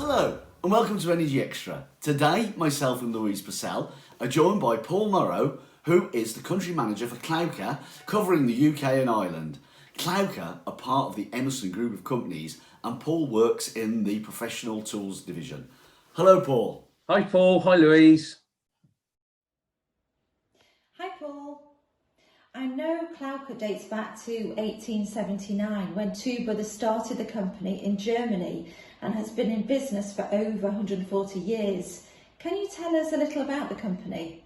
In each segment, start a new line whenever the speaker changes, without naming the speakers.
Hello and welcome to ENERGYxtra. Today, myself and Louise Purcell are joined by Paul Morrow, who is the country manager for Klauke, covering the UK and Ireland. Klauke are part of the Emerson Group of companies and Paul works in the professional tools division. Hello, Paul.
Hi, Paul. Hi, Louise.
Hi, Paul. I know Klauke dates back to 1879 when two brothers started the company in Germany and has been in business for over 140 years. Can you tell us a little about the company?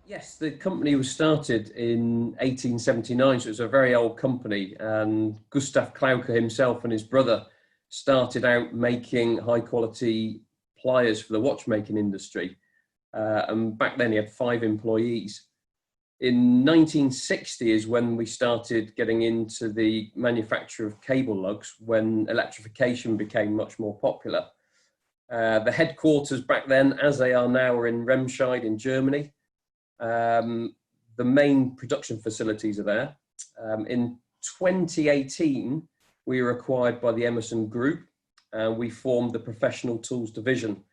Yes, the company was started in 1879, so it's a very old company. And Gustav Klauke himself and his brother started out making high quality pliers for the watchmaking industry. And back then he had 5 employees. In 1960 is when we started getting into the manufacture of cable lugs, when electrification became much more popular. The headquarters back then, as they are now, are in Remscheid in Germany. The main production facilities are there. In 2018, we were acquired by the Emerson Group and we formed the professional tools division.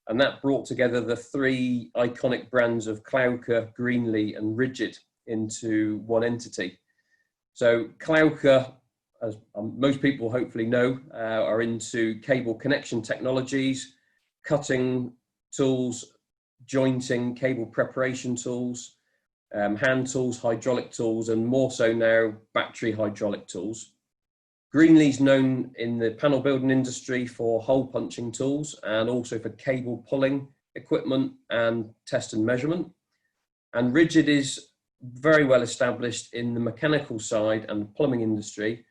And that brought together the 3 iconic brands of Klauke, Greenlee and Rigid into one entity. So Klauke, as most people hopefully know, are into cable connection technologies, cutting tools, jointing, cable preparation tools, hand tools, hydraulic tools, and more so now battery hydraulic tools. Greenlee's known in the panel building industry for hole punching tools and also for cable pulling equipment and test and measurement. And Rigid is very well established in the mechanical side and plumbing industry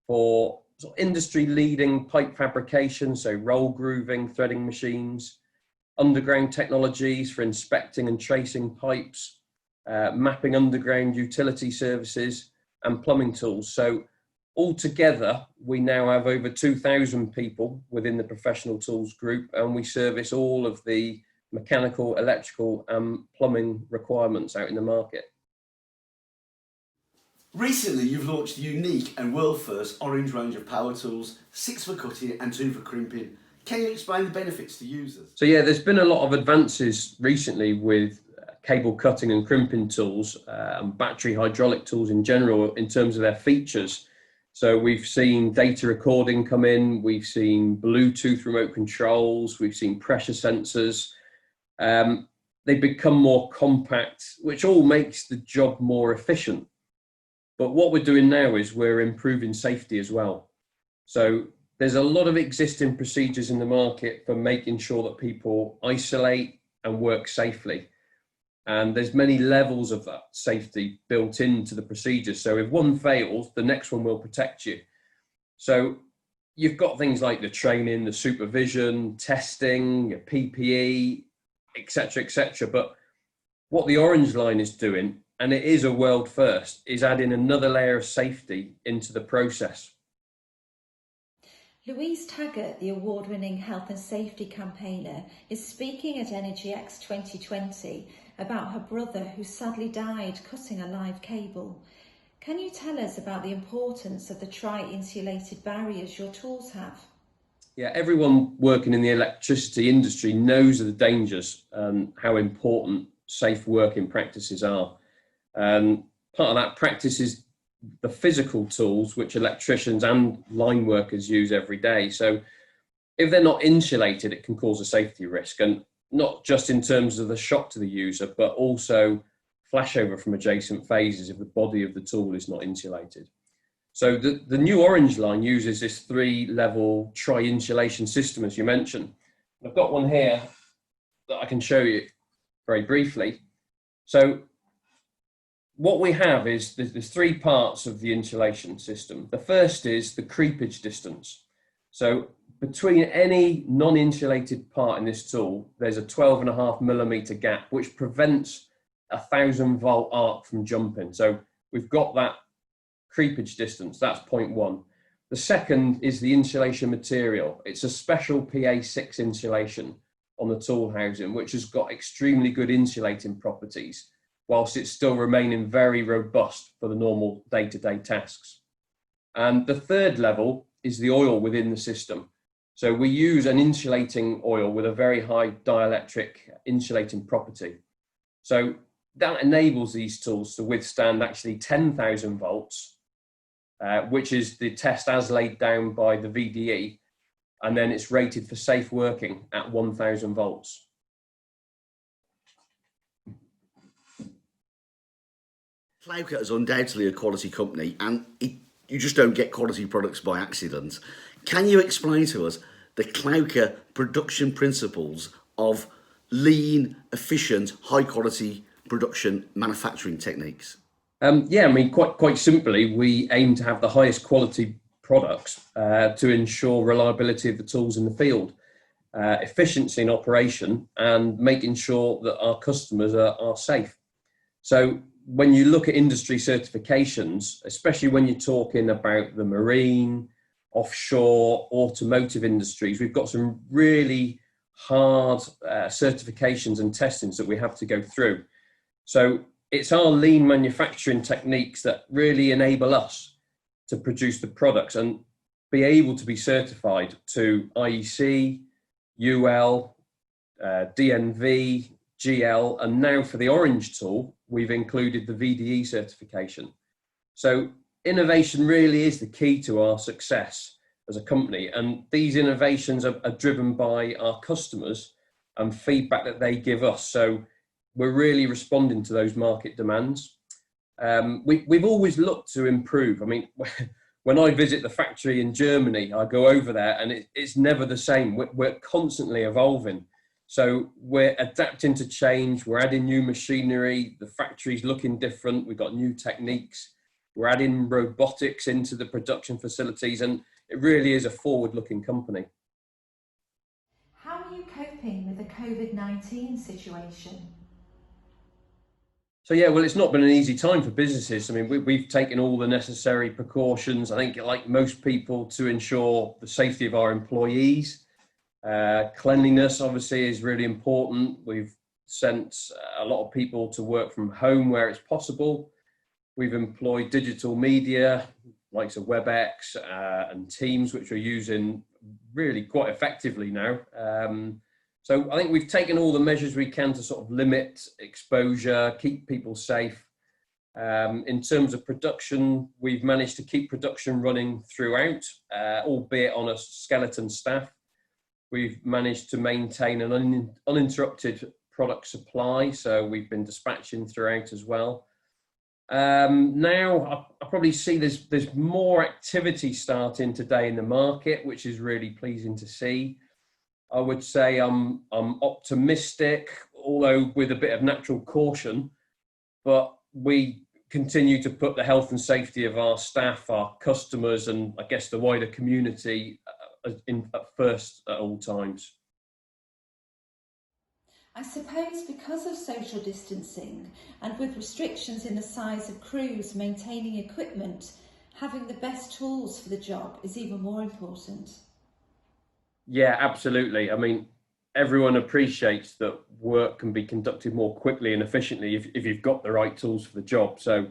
for industry leading pipe fabrication, so roll grooving, threading machines, underground technologies for inspecting and tracing pipes, mapping underground utility services and plumbing tools. So altogether, we now have over 2,000 people within the professional tools group, and we service all of the mechanical, electrical, and plumbing requirements out in the market.
Recently, you've launched a unique and world-first orange range of power tools, 6 for cutting and 2 for crimping. Can you explain the benefits to users?
So yeah, there's been a lot of advances recently with cable cutting and crimping tools and battery hydraulic tools in general in terms of their features. So we've seen data recording come in, we've seen Bluetooth remote controls, we've seen pressure sensors. They become more compact, which all makes the job more efficient. But what we're doing now is we're improving safety as well. So there's a lot of existing procedures in the market for making sure that people isolate and work safely. And there's many levels of that safety built into the procedure. So if one fails, the next one will protect you. So you've got things like the training, the supervision, testing, your PPE, etc., etc. But what the orange line is doing, and it is a world first, is adding another layer of safety into the process.
Louise Taggart, the award-winning health and safety campaigner, is speaking at ENERGYxtra 2020 about her brother who sadly died cutting a live cable. Can you tell us about the importance of the insulated barriers your tools have?
Yeah, everyone working in the electricity industry knows of the dangers and how important safe working practices are. And part of that practice is the physical tools which electricians and line workers use every day. So if they're not insulated, it can cause a safety risk, and not just in terms of the shock to the user, but also flashover from adjacent phases if the body of the tool is not insulated. So the new orange line uses this 3-level tri-insulation system, as you mentioned. I've got one here that I can show you very briefly. So what we have is there's 3 parts of the insulation system. The first is the creepage distance. So between any non-insulated part in this tool, there's a 12.5mm gap, which prevents a 1000-volt arc from jumping. So we've got that creepage distance, that's point 1. The second is the insulation material. It's a special PA6 insulation on the tool housing, which has got extremely good insulating properties, whilst it's still remaining very robust for the normal day-to-day tasks. And the third level is the oil within the system. So we use an insulating oil with a very high dielectric insulating property. So that enables these tools to withstand actually 10,000 volts, which is the test as laid down by the VDE, and then it's rated for safe working at 1,000 volts.
Klauke is undoubtedly a quality company, and you just don't get quality products by accident. Can you explain to us the Klauke production principles of lean, efficient, high quality production manufacturing techniques?
Yeah, I mean, quite simply, we aim to have the highest quality products to ensure reliability of the tools in the field, efficiency in operation, and making sure that our customers are safe. So when you look at industry certifications, especially when you're talking about the marine, offshore, automotive industries, we've got some really hard certifications and testings that we have to go through. So it's our lean manufacturing techniques that really enable us to produce the products and be able to be certified to IEC, UL, DNV, GL, and now for the orange tool, we've included the VDE certification. So innovation really is the key to our success as a company, and these innovations are driven by our customers and feedback that they give us. So we're really responding to those market demands. We've always looked to improve. I mean, when I visit the factory in Germany, I go over there and it's never the same. We're constantly evolving. So we're adapting to change. We're adding new machinery. The factory's looking different. We've got new techniques. We're adding robotics into the production facilities, and it really is a forward-looking company.
How are you coping with the COVID-19 situation?
So yeah, well, it's not been an easy time for businesses. I mean, we've taken all the necessary precautions, I think, like most people, to ensure the safety of our employees. Cleanliness, obviously, is really important. We've sent a lot of people to work from home where it's possible. We've employed digital media, likes of WebEx and Teams, which we're using really quite effectively now. So I think we've taken all the measures we can to sort of limit exposure, keep people safe. In terms of production, we've managed to keep production running throughout, albeit on a skeleton staff. We've managed to maintain an uninterrupted product supply, so we've been dispatching throughout as well. Now I probably see there's more activity starting today in the market, which is really pleasing to see. I would say I'm optimistic, although with a bit of natural caution, but we continue to put the health and safety of our staff, our customers, and I guess the wider community at first at all times.
I suppose because of social distancing and with restrictions in the size of crews maintaining equipment, having the best tools for the job is even more important.
Yeah, absolutely. I mean, everyone appreciates that work can be conducted more quickly and efficiently if you've got the right tools for the job. So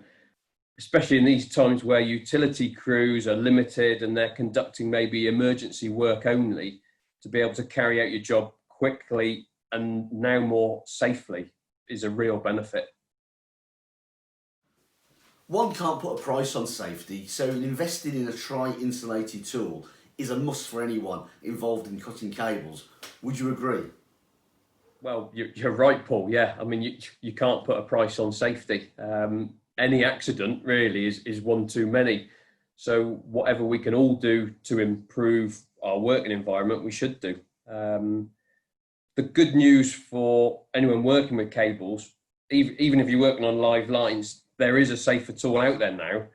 especially in these times where utility crews are limited and they're conducting maybe emergency work only, to be able to carry out your job quickly and now more safely is a real benefit.
One can't put a price on safety, so investing in a tri-insulated tool is a must for anyone involved in cutting cables. Would you agree?
Well, you're right, Paul. Yeah, I mean, you can't put a price on safety. Any accident really is one too many. So whatever we can all do to improve our working environment, we should do. The good news for anyone working with cables, even if you're working on live lines, there is a safer tool out there now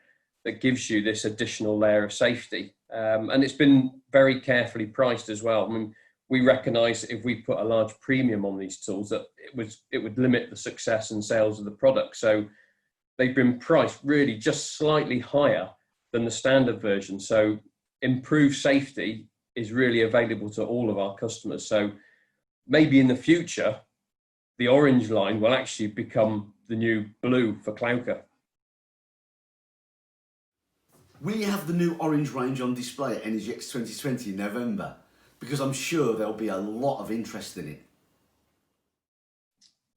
that gives you this additional layer of safety. And it's been very carefully priced as well. I mean, we recognise that if we put a large premium on these tools, that it would limit the success and sales of the product. So they've been priced really just slightly higher than the standard version. So improved safety is really available to all of our customers. So maybe in the future, the orange line will actually become the new blue for Klauke.
Will you have the new orange range on display at ENERGYxtra 2020 in November? Because I'm sure there'll be a lot of interest in it.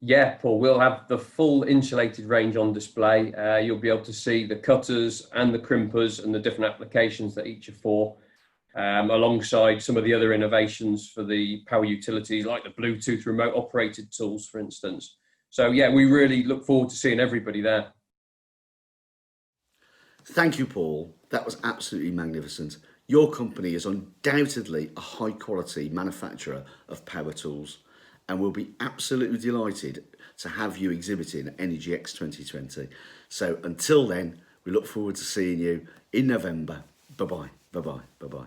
Yeah, Paul, we'll have the full insulated range on display. You'll be able to see the cutters and the crimpers and the different applications that each are for, alongside some of the other innovations for the power utilities, like the Bluetooth remote operated tools, for instance. So yeah, we really look forward to seeing everybody there.
Thank you, Paul. That was absolutely magnificent. Your company is undoubtedly a high quality manufacturer of power tools, and we'll be absolutely delighted to have you exhibiting at ENERGYxtra 2020. So until then, we look forward to seeing you in November. Bye-bye, bye-bye, bye-bye.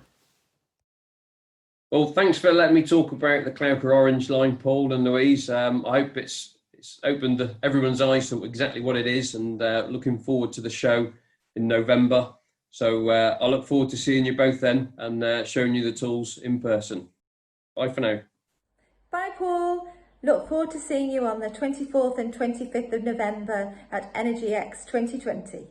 Well, thanks for letting me talk about the Klauke Orange line, Paul and Louise. I hope it's opened everyone's eyes to exactly what it is, and looking forward to the show in November. So I look forward to seeing you both then and showing you the tools in person. Bye for now.
Bye, Paul. Look forward to seeing you on the 24th and 25th of November at ENERGYxtra 2020.